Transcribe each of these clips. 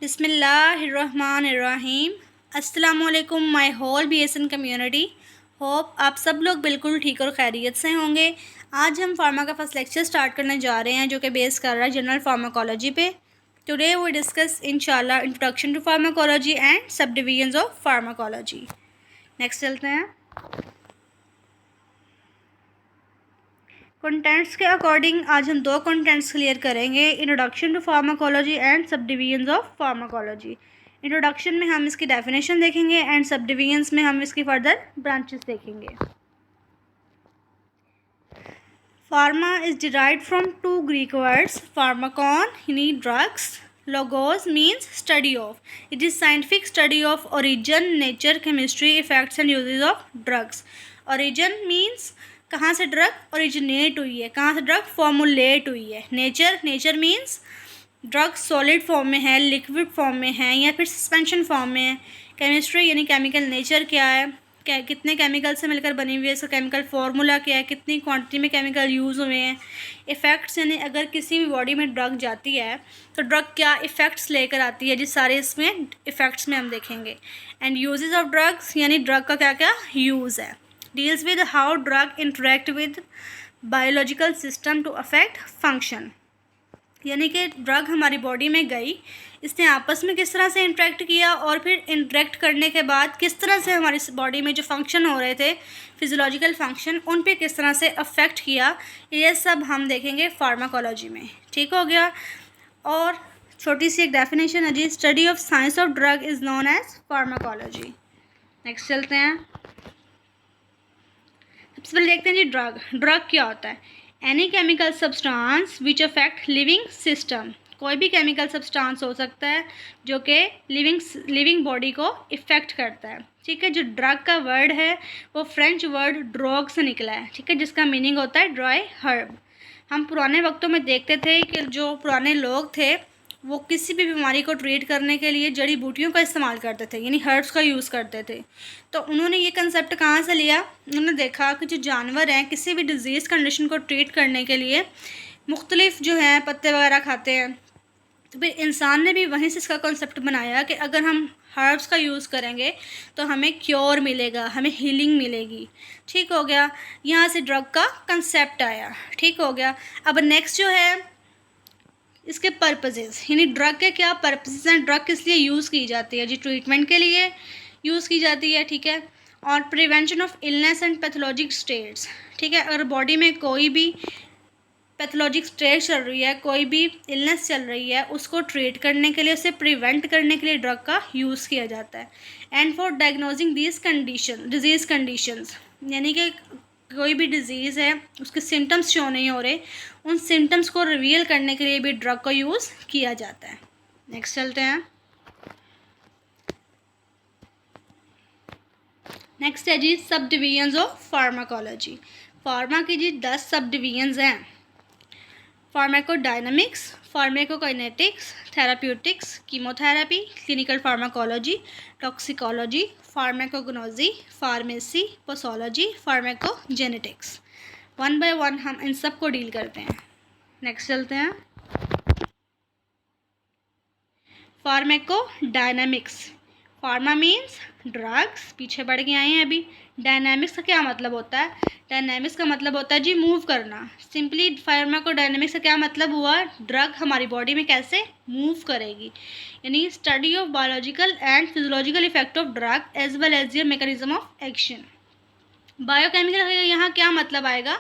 बिस्मिल्लाहिर्रहमानिर्रहीम। अस्सलामुअलैकुम my whole BSN community. Hope आप सब लोग बिल्कुल ठीक और खैरियत से होंगे। आज हम फार्मा का फर्स्ट लेक्चर स्टार्ट करने जा रहे हैं जो कि बेस कर रहा है जनरल फार्माकोलॉजी पे। टुडे वी डिस्कस इंशाल्लाह इंट्रोडक्शन टू फार्माकोलॉजी एंड सब डिवीजन्स ऑफ फार्माकोलॉजी। नेक्स्ट चलते हैं। कंटेंट्स के अकॉर्डिंग आज हम दो कंटेंट्स क्लियर करेंगे, इंट्रोडक्शन टू फार्माकोलॉजी एंड सब डिवीजन्स ऑफ फार्माकोलॉजी। इंट्रोडक्शन में हम इसकी डेफिनेशन देखेंगे एंड सब डिवीजन्स में हम इसकी फर्दर ब्रांचेस देखेंगे। Pharma is derived from two Greek words, pharmakon यानी drugs, logos means study of. It is scientific study of origin, nature, chemistry, effects and uses of drugs. Origin means कहाँ से drug originate हुई है, कहाँ से drug formulate हुई है। Nature means drug solid form में है, लिक्विड फॉर्म में है या फिर सस्पेंशन फॉर्म में है। केमिस्ट्री यानी केमिकल नेचर क्या है, कितने केमिकल से मिलकर बनी हुई है, इसका केमिकल फार्मूला क्या है, कितनी क्वांटिटी में केमिकल यूज़ हुए हैं। इफ़ेक्ट्स यानी अगर किसी भी बॉडी में ड्रग जाती है तो ड्रग क्या इफ़ेक्ट्स लेकर आती है, जिस सारे इसमें इफ़ेक्ट्स में हम देखेंगे। एंड यूजेस ऑफ ड्रग्स यानी ड्रग का क्या क्या यूज़ है। Deals with how drug interact with biological system to affect function, यानी कि ड्रग हमारी बॉडी में गई, इसने आपस में किस तरह से इंटरेक्ट किया और फिर इंटरेक्ट करने के बाद किस तरह से हमारी बॉडी में जो फंक्शन हो रहे थे फिजियोलॉजिकल फंक्शन, उन पे किस तरह से अफेक्ट किया, ये सब हम देखेंगे फार्माकोलॉजी में। ठीक हो गया। और छोटी सी एक डेफिनेशन है जी, study of science of drug is known as pharmacology. Next चलते हैं। सबसे पहले देखते हैं जी ड्रग क्या होता है। Any chemical substance which affect living system, कोई भी केमिकल सब्सटेंस हो सकता है जो कि लिविंग बॉडी को इफ़ेक्ट करता है। ठीक है। जो ड्रग का वर्ड है वो फ्रेंच वर्ड ड्रॉग से निकला है। ठीक है, जिसका मीनिंग होता है ड्राई हर्ब। हम पुराने वक्तों में देखते थे कि जो पुराने लोग थे वो किसी भी बीमारी को ट्रीट करने के लिए जड़ी बूटियों का इस्तेमाल करते थे, यानी हर्ब्स का यूज़ करते थे। तो उन्होंने ये कंसेप्ट कहाँ से लिया, उन्होंने देखा कि जो जानवर हैं किसी भी डिजीज़ कंडीशन को ट्रीट करने के लिए मुख्तलिफ जो हैं पत्ते वगैरह खाते हैं, तो फिर इंसान ने भी वहीं से इसका कॉन्सेप्ट बनाया कि अगर हम हर्ब्स का यूज़ करेंगे तो हमें क्योर मिलेगा, हमें हीलिंग मिलेगी। ठीक हो गया, यहाँ से ड्रग का कंसेप्ट आया। ठीक हो गया। अब नेक्स्ट जो है इसके पर्पसेस, यानी ड्रग के क्या पर्पसेस हैं, ड्रग किस लिए यूज़ की जाती है जी, ट्रीटमेंट के लिए यूज़ की जाती है। ठीक है। और prevention of illness and pathologic states. ठीक है, अगर बॉडी में कोई भी पैथोलॉजिक स्टेट चल रही है, कोई भी इलनेस चल रही है, उसको ट्रीट करने के लिए, उसे प्रिवेंट करने के लिए ड्रग का यूज़ किया जाता है। And for diagnosing this disease conditions, यानी कि कोई भी डिज़ीज़ है उसके सिम्टम्स शो नहीं हो रहे, उन सिम्टम्स को रिवील करने के लिए भी ड्रग का यूज़ किया जाता है। नेक्स्ट चलते हैं। नेक्स्ट है जी सब डिवीजन्स ऑफ फार्माकोलॉजी। फार्मा की जी 10 सब डिवीजन्स हैं। Pharmacodynamics, pharmacokinetics, therapeutics, chemotherapy, clinical pharmacology, toxicology, pharmacognosy, pharmacy, posology, pharmacogenetics. One by one हम इन सब को डील करते हैं। नेक्स्ट चलते हैं। फार्माकोडायनामिक्स, फार्मा मीन्स ड्रग्स, पीछे बढ़ के आए हैं अभी। डायनामिक्स का क्या मतलब होता है, डायनामिक्स का मतलब होता है जी मूव करना। सिंपली फार्माकोडायनामिक्स का क्या मतलब हुआ, ड्रग हमारी बॉडी में कैसे मूव करेगी, यानी study of biological and physiological effect of drug as well as their mechanism of action. Biochemical का यहाँ क्या मतलब आएगा,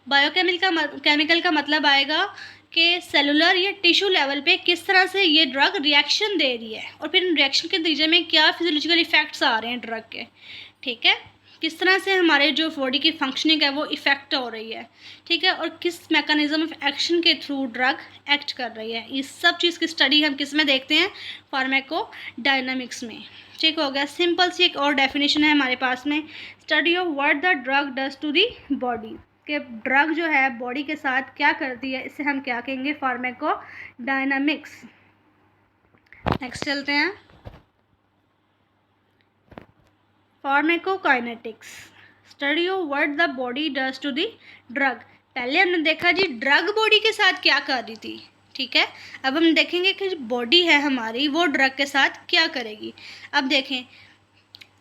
केमिकल का मतलब आएगा कि सेलुलर या टिश्यू लेवल पे किस तरह से ये ड्रग रिएक्शन दे रही है और फिर रिएक्शन के नतीजे में क्या फिजियोलॉजिकल इफेक्ट्स आ रहे हैं ड्रग के। ठीक है, किस तरह से हमारे जो बॉडी की फंक्शनिंग है वो इफ़ेक्ट हो रही है। ठीक है, और किस मैकेनिज्म ऑफ एक्शन के थ्रू ड्रग एक्ट कर रही है, इस सब चीज़ की स्टडी हम किस में देखते हैं, फार्माकोडायनामिक्स में। ठीक हो गया। सिंपल सी एक और डेफिनेशन है हमारे पास में, study of what the drug does to the body, कि ड्रग जो है बॉडी के साथ क्या करती है, इसे हम क्या कहेंगे, फार्माकोडायनामिक्स। नेक्स्ट चलते हैं। Pharmacokinetics, study of what the body does to the drug. पहले हमने देखा जी ड्रग बॉडी के साथ क्या कर रही थी। ठीक है। अब हम देखेंगे कि बॉडी है हमारी वो ड्रग के साथ क्या करेगी। अब देखें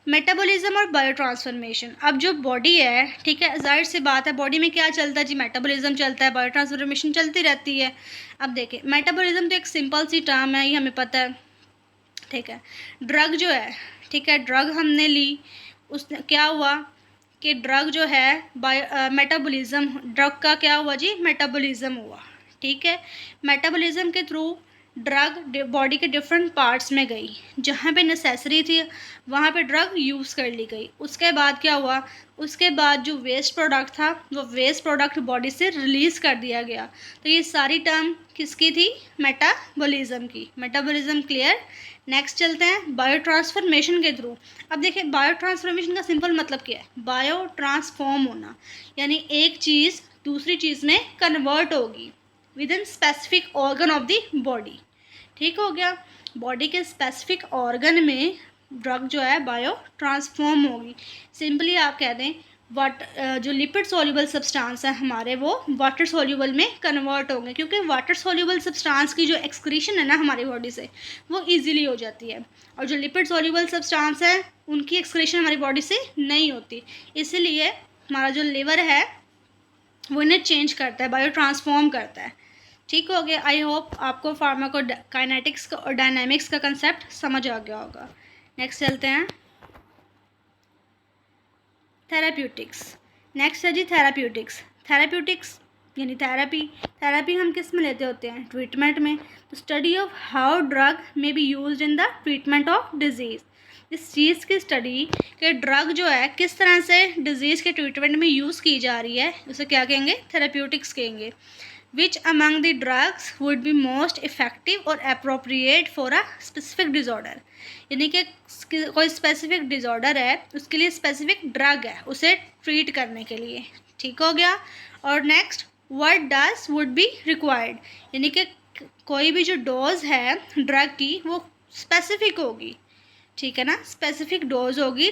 मेटाबॉलिज्म और बायो ट्रांसफॉर्मेशन। अब जो बॉडी है, ठीक है, जाहिर सी बात है बॉडी में क्या चलता है जी, मेटाबॉलिज्म चलता है, बायो ट्रांसफॉर्मेशन चलती रहती है। अब देखें मेटाबॉलिज्म तो एक सिंपल सी टर्म है, ये हमें पता है, ठीक है। ड्रग जो है, ठीक है, ड्रग हमने ली, उस क्या हुआ कि ड्रग जो है मेटाबॉलिज्म, ड्रग का क्या हुआ जी, मेटाबॉलिज्म हुआ, ठीक है। मेटाबॉलिज्म के थ्रू ड्रग बॉडी के डिफरेंट पार्ट्स में गई, जहाँ पे नेसेसरी थी वहाँ पे ड्रग यूज़ कर ली गई। उसके बाद क्या हुआ, उसके बाद जो वेस्ट प्रोडक्ट था वो वेस्ट प्रोडक्ट बॉडी से रिलीज़ कर दिया गया। तो ये सारी टर्म किसकी थी, मेटाबॉलिज्म की। Metabolism clear. नेक्स्ट चलते हैं बायो ट्रांसफॉर्मेशन के थ्रू। अब देखिए बायो ट्रांसफॉर्मेशन का सिंपल मतलब क्या है, बायो ट्रांसफॉर्म होना, यानी एक चीज़ दूसरी चीज़ में कन्वर्ट होगी with in specific organ of the body. ठीक हो गया, बॉडी के स्पेसिफिक ऑर्गन में ड्रग जो है बायो ट्रांसफॉर्म होगी। सिंपली आप कह दें जो लिपिड सॉल्युबल सब्सटेंस है हमारे वो वाटर सॉल्युबल में कन्वर्ट होंगे, क्योंकि वाटर सॉल्युबल सब्सटेंस की जो एक्सक्रीशन है ना हमारी बॉडी से वो इजीली हो जाती है, और जो लिपिड सॉल्युबल सब्सटेंस है उनकी एक्सक्रीशन हमारी बॉडी से नहीं होती। इसीलिए हमारा जो लिवर है वो इन्हें चेंज करता है, बायो ट्रांसफॉर्म करता है। ठीक हो गया। आई होप आपको फार्माकोकाइनेटिक्स का और डायनामिक्स का कंसेप्ट समझ आ गया होगा। नेक्स्ट चलते हैं थेराप्यूटिक्स। नेक्स्ट है जी थेराप्यूटिक्स। थेराप्यूटिक्स यानी थेरापी। थेरापी हम किस में लेते होते हैं, ट्रीटमेंट में। तो स्टडी ऑफ हाउ ड्रग में be used in the treatment of disease. इस चीज़ की स्टडी कि ड्रग जो है किस तरह से डिजीज़ के ट्रीटमेंट में यूज़ की जा रही है, उसे क्या कहेंगे, थेराप्यूटिक्स कहेंगे। Which among the drugs would be most effective or appropriate for a specific disorder। यानी कि कोई स्पेसिफिक डिज़ॉर्डर है उसके लिए स्पेसिफिक ड्रग है उसे ट्रीट करने के लिए। ठीक हो गया। और next what does would be required, यानी कि कोई भी जो डोज है ड्रग की वो स्पेसिफिक होगी, ठीक है ना, स्पेसिफिक डोज होगी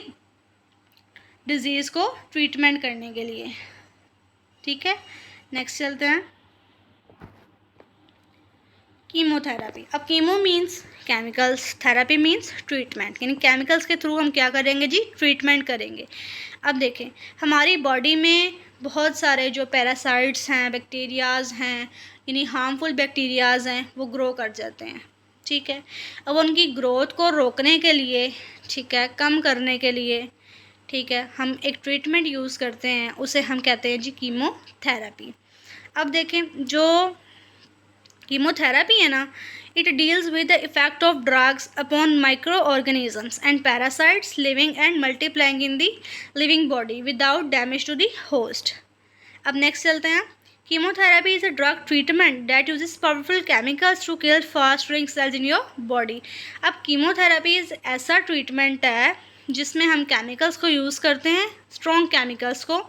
डिजीज़ को ट्रीटमेंट करने के लिए। ठीक है, नेक्स्ट चलते हैं कीमोथेरापी। अब chemo means chemicals, therapy means treatment, यानी केमिकल्स के थ्रू हम क्या करेंगे जी, ट्रीटमेंट करेंगे। अब देखें हमारी बॉडी में बहुत सारे जो पैरासाइट्स हैं, बैक्टीरियाज़ हैं, यानी हार्मफुल बैक्टीरियाज़ हैं, वो ग्रो कर जाते हैं। ठीक है, अब उनकी ग्रोथ को रोकने के लिए, ठीक है, कम करने के लिए, ठीक है, हम एक ट्रीटमेंट यूज़ करते हैं, उसे हम कहते हैं जी कीमोथेरापी। अब देखें जो कीमोथेरापी है ना, it deals with the effect of drugs upon micro organisms and parasites living and multiplying in the living body without damage to the host. अब नेक्स्ट चलते हैं chemotherapy is a drug treatment that uses powerful chemicals to kill fast growing cells in your body. अब chemotherapy ऐसा treatment है जिसमें हम chemicals को use करते हैं, स्ट्रॉन्ग केमिकल्स को,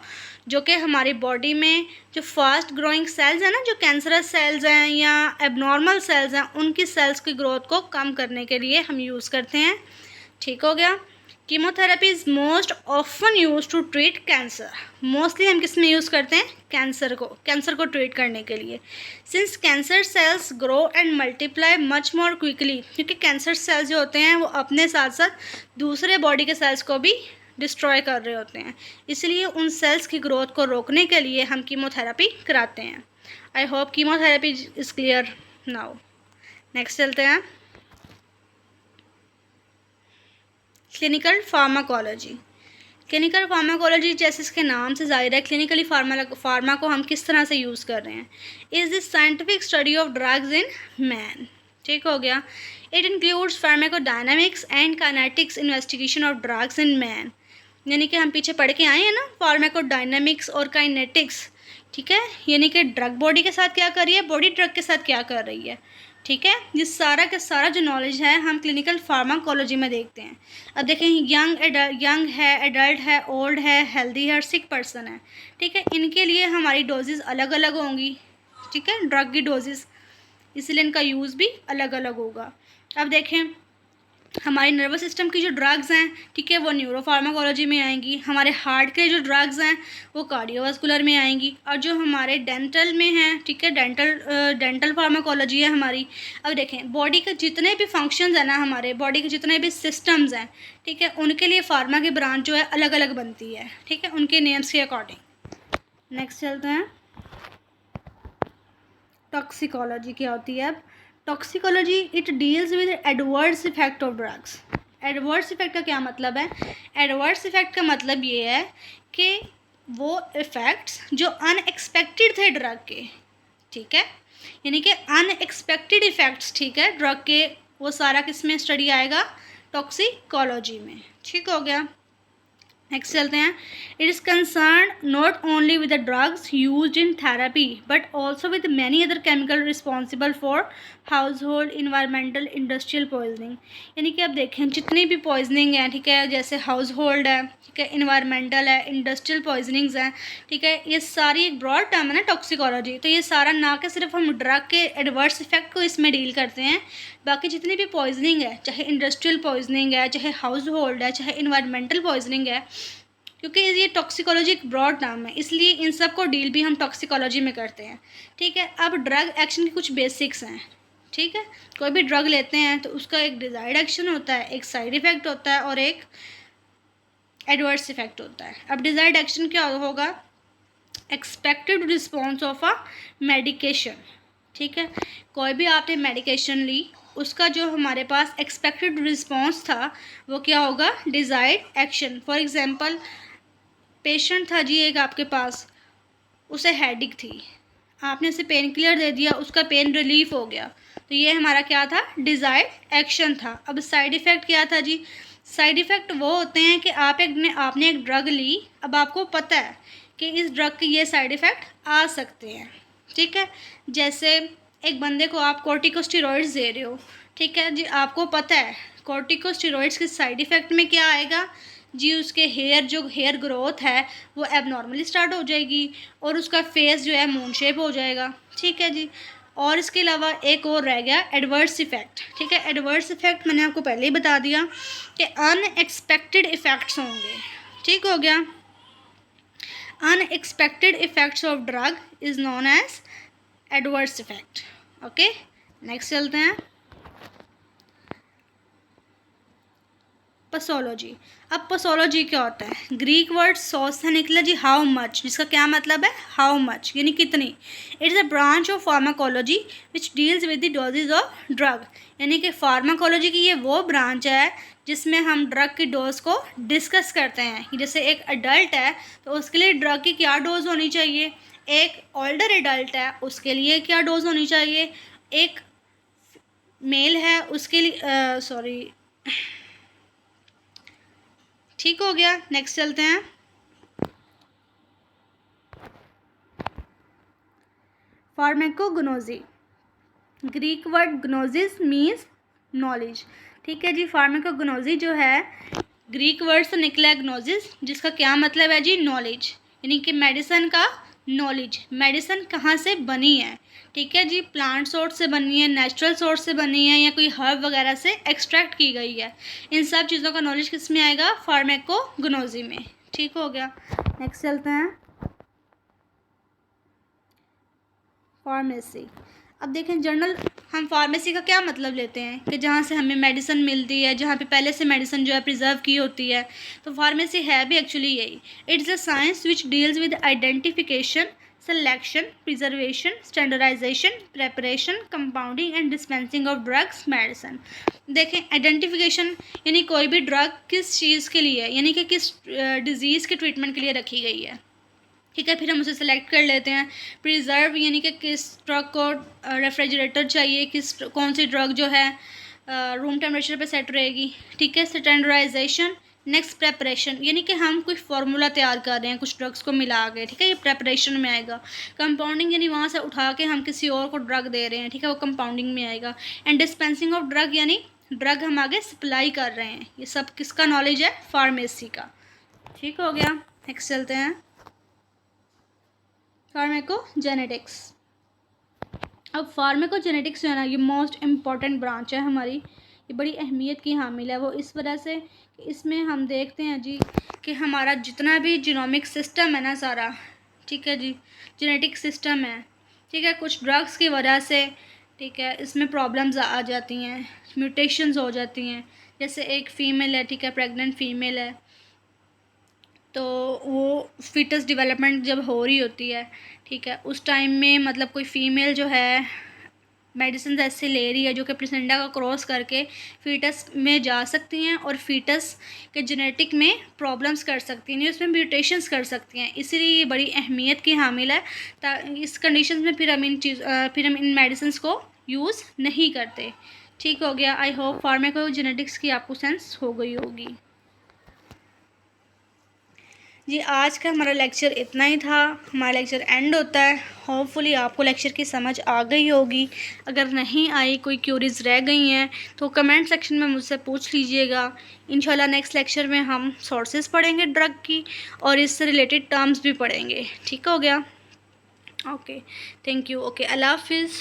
जो कि हमारी बॉडी में जो फास्ट ग्रोइंग सेल्स हैं ना, जो कैंसरस सेल्स हैं या एबनॉर्मल सेल्स हैं, उनकी सेल्स की ग्रोथ को कम करने के लिए हम यूज़ करते हैं। ठीक हो गया। Chemotherapy is most often use to treat cancer. Mostly हम किस में यूज़ करते हैं, कैंसर को ट्रीट करने के लिए। Since cancer cells grow and multiply much more quickly, क्योंकि कैंसर सेल्स जो होते हैं वो अपने साथ साथ दूसरे बॉडी के सेल्स को भी डिस्ट्रॉय कर रहे होते हैं, इसलिए उन सेल्स की ग्रोथ को रोकने के लिए हम कीमोथेरेपी कराते हैं। I hope chemotherapy is clear now. Next चलते हैं क्लिनिकल फार्माकोलॉजी। क्लिनिकल फार्माकोलॉजी जैसे इसके नाम से जाहिर है, क्लिनिकली फार्मा को हम किस तरह से यूज़ कर रहे हैं। Is this scientific study of drugs in man. ठीक हो गया। It includes pharmacodynamics and kinetics investigation of drugs in man, यानी कि हम पीछे पढ़ के आए हैं ना, फार्माकोडायनामिक्स और काइनेटिक्स। ठीक है, यानी कि ड्रग बॉडी के साथ क्या कर रही है, बॉडी ड्रग के साथ क्या कर रही है। ठीक है, ये सारा का सारा जो नॉलेज है हम क्लिनिकल फार्माकोलॉजी में देखते हैं। अब देखें यंग है, एडल्ट है, ओल्ड है, हेल्दी है और सिक पर्सन है। ठीक है, इनके लिए हमारी डोजेज़ अलग अलग होंगी। ठीक है, ड्रग की डोजेज़, इसलिए इनका यूज़ भी अलग अलग होगा। अब देखें हमारी नर्वस सिस्टम की जो ड्रग्स हैं, ठीक है, वो न्यूरोफार्माकोलॉजी में आएंगी। हमारे हार्ट के जो ड्रग्स हैं वो कार्डियोवास्कुलर में आएंगी। और जो हमारे डेंटल में हैं, ठीक है, डेंटल फार्माकोलॉजी है हमारी। अब देखें, बॉडी के जितने भी फंक्शंस हैं ना, हमारे बॉडी के जितने भी सिस्टम्स हैं, ठीक है, उनके लिए फार्मा की ब्रांच जो है अलग अलग बनती है, ठीक है, उनके नेम्स के अकॉर्डिंग। नेक्स्ट चलते हैं, टॉक्सिकोलॉजी क्या होती है। अब toxicology it deals with adverse effect of drugs. Adverse effect का क्या मतलब है? एडवर्स इफेक्ट का मतलब ये है कि वो इफ़ेक्ट्स जो अनएक्सपेक्टेड थे ड्रग के, ठीक है, यानी कि अनएक्सपेक्टेड इफ़ेक्ट्स, ठीक है, ड्रग के, वो सारा किस में स्टडी आएगा? टॉक्सिकोलॉजी में। ठीक हो गया। नेक्स्ट चलते हैं। It is concern not only with the drugs used in therapy but also with many other chemical responsible for house hold environmental industrial poisoning. यानी कि अब देखें, जितनी भी पॉइजनिंग है, ठीक है, जैसे हाउस होल्ड है, ठीक है, इन्वायरमेंटल है, इंडस्ट्रियल पॉइजनिंग्स हैं, ठीक है, ये सारी एक ब्रॉड टर्म है ना टॉक्सिकोलॉजी। तो ये सारा ना कि सिर्फ हम ड्रग के एडवर्स इफेक्ट को इसमें डील करते हैं, बाकी जितनी भी पॉइजनिंग है, चाहे इंडस्ट्रियल पॉइजनिंग है, चाहे हाउस होल्ड है, चाहे इन्वायरमेंटल पॉइजनिंग है, क्योंकि ये टॉक्सिकोलॉजी एक ब्रॉड टर्म है, इसलिए इन सब को डील भी हम टॉक्सिकोलॉजी में करते हैं। ठीक है। अब ड्रग एक्शन की कुछ बेसिक्स हैं। ठीक है, कोई भी ड्रग लेते हैं तो उसका एक डिजायर्ड एक्शन होता है, एक साइड इफ़ेक्ट होता है और एक एडवर्स इफेक्ट होता है। अब डिजायर्ड एक्शन क्या होगा? Expected response of a medication. ठीक है, कोई भी आपने मेडिकेशन ली, उसका जो हमारे पास एक्सपेक्टेड रिस्पॉन्स था वो क्या होगा? Desired action. For example, patient था जी एक आपके पास, उसे हेडेक थी, आपने उसे पेन किलर दे दिया, उसका पेन रिलीफ हो गया, तो ये हमारा क्या था? डिजायर्ड एक्शन था। अब साइड इफ़ेक्ट क्या था जी? साइड इफ़ेक्ट वो होते हैं कि आपने एक ड्रग ली, अब आपको पता है कि इस ड्रग के ये साइड इफ़ेक्ट आ सकते हैं। ठीक है, जैसे एक बंदे को आप कॉर्टिकोस्टेरॉइड्स दे रहे हो, ठीक है जी, आपको पता है कॉर्टिकोस्टेरॉइड्स के साइड इफ़ेक्ट में क्या आएगा जी? उसके हेयर ग्रोथ है वो एबनॉर्मली स्टार्ट हो जाएगी और उसका फेस जो है मून शेप हो जाएगा। ठीक है जी। और इसके अलावा एक और रह गया एडवर्स इफ़ेक्ट। ठीक है, एडवर्स इफ़ेक्ट मैंने आपको पहले ही बता दिया कि अनएक्सपेक्टेड इफ़ेक्ट्स होंगे। ठीक हो गया। Unexpected effects of drug is known as adverse effect. Okay, next चलते हैं, पसोलॉजी। अब पसोलॉजी क्या होता है? ग्रीक वर्ड सोस से निकला जी हाउ मच, जिसका क्या मतलब है? हाउ मच यानी कितनी। It's a branch of pharmacology which deals with the dosages of drug. यानी कि फार्माकोलॉजी की ये वो ब्रांच है जिसमें हम ड्रग की डोज को डिस्कस करते हैं। जैसे एक अडल्ट है तो उसके लिए ड्रग की क्या डोज होनी चाहिए, एक ओल्डर एडल्ट है उसके लिए क्या डोज होनी चाहिए, एक मेल है उसके लिए सॉरी ठीक हो गया। नेक्स्ट चलते हैं, pharmacognosy. Greek word gnosis means knowledge. ठीक है जी, फार्माकोग्नोजी जो है ग्रीक वर्ड से निकला है ग्नोसिस, जिसका क्या मतलब है जी? नॉलेज। यानी कि मेडिसिन का नॉलेज। मेडिसिन कहाँ से बनी है? ठीक है जी, प्लांट सोर्स से बनी है, नेचुरल सोर्स से बनी है, या कोई हर्ब वगैरह से एक्सट्रैक्ट की गई है। इन सब चीज़ों का नॉलेज किस में आएगा? फार्माकोग्नोजी में। ठीक हो गया। नेक्स्ट चलते हैं, फार्मेसी। अब देखें, जनरल हम फार्मेसी का क्या मतलब लेते हैं कि जहाँ से हमें मेडिसिन मिलती है, जहाँ पे पहले से मेडिसिन जो है प्रिजर्व की होती है, तो फार्मेसी है भी एक्चुअली यही। It's a science which deals with identification, selection, preservation, standardisation, preparation, compounding and dispensing of drugs medicine. देखें, आइडेंटिफिकेशन यानी कोई भी ड्रग किस चीज़ के लिए, यानी कि किस डिजीज़ के ट्रीटमेंट के लिए रखी गई है। ठीक है, फिर हम उसे सेलेक्ट कर लेते हैं। प्रिजर्व यानी कि किस ड्रग को रेफ्रिजरेटर चाहिए, कौन सी ड्रग जो है रूम टेम्परेचर पे सेट रहेगी। ठीक है, स्टैंडर्डाइजेशन। नेक्स्ट प्रेपरेशन, यानी कि हम कुछ फार्मूला तैयार कर रहे हैं कुछ ड्रग्स को मिला के। ठीक है, ये प्रेपरेशन में आएगा। कंपाउंडिंग यानी वहाँ से उठा के हम किसी और को ड्रग दे रहे हैं, ठीक है, वो कंपाउंडिंग में आएगा। एंड डिस्पेंसिंग ऑफ ड्रग यानी ड्रग हम आगे सप्लाई कर रहे हैं। ये सब किसका नॉलेज है? फार्मेसी का। ठीक हो गया। नेक्स्ट चलते हैं, फार्माकोजेनेटिक्स। अब फार्माकोजेनेटिक्स जो है ना, ये मोस्ट इम्पॉर्टेंट ब्रांच है हमारी। ये बड़ी अहमियत की हामिल है। वो इस वजह से कि इसमें हम देखते हैं जी कि हमारा जितना भी जीनोमिक सिस्टम है ना सारा, ठीक है जी, जेनेटिक सिस्टम है, ठीक है, कुछ ड्रग्स की वजह से, ठीक है, इसमें प्रॉब्लम्स आ जाती हैं, म्यूटेशंस हो जाती हैं। जैसे एक फ़ीमेल है, ठीक है, प्रेग्नेंट फ़ीमेल है, तो वो फीटस डेवलपमेंट जब हो रही होती है, ठीक है, उस टाइम में मतलब कोई फ़ीमेल जो है मेडिसिन ऐसे ले रही है जो कि प्लेसेंटा को क्रॉस करके फीटस में जा सकती हैं और फीटस के जेनेटिक में प्रॉब्लम्स कर सकती हैं, उसमें म्यूटेशंस कर सकती हैं। इसीलिए ये बड़ी अहमियत की हामिल है। इस कंडीशन में फिर हम इन मेडिसिन को यूज़ नहीं करते। ठीक हो गया। आई होप फार्माकोजेनेटिक्स की आपको सेंस हो गई होगी। जी आज का हमारा लेक्चर इतना ही था। हमारा लेक्चर एंड होता है। होपफुली आपको लेक्चर की समझ आ गई होगी। अगर नहीं आई, कोई क्यूरीज रह गई हैं तो कमेंट सेक्शन में मुझसे पूछ लीजिएगा। इंशाल्लाह नेक्स्ट लेक्चर में हम सोर्सेज पढ़ेंगे ड्रग की और इससे रिलेटेड टर्म्स भी पढ़ेंगे। ठीक हो गया। Okay, thank you. ओके, अल्लाह हाफिज़।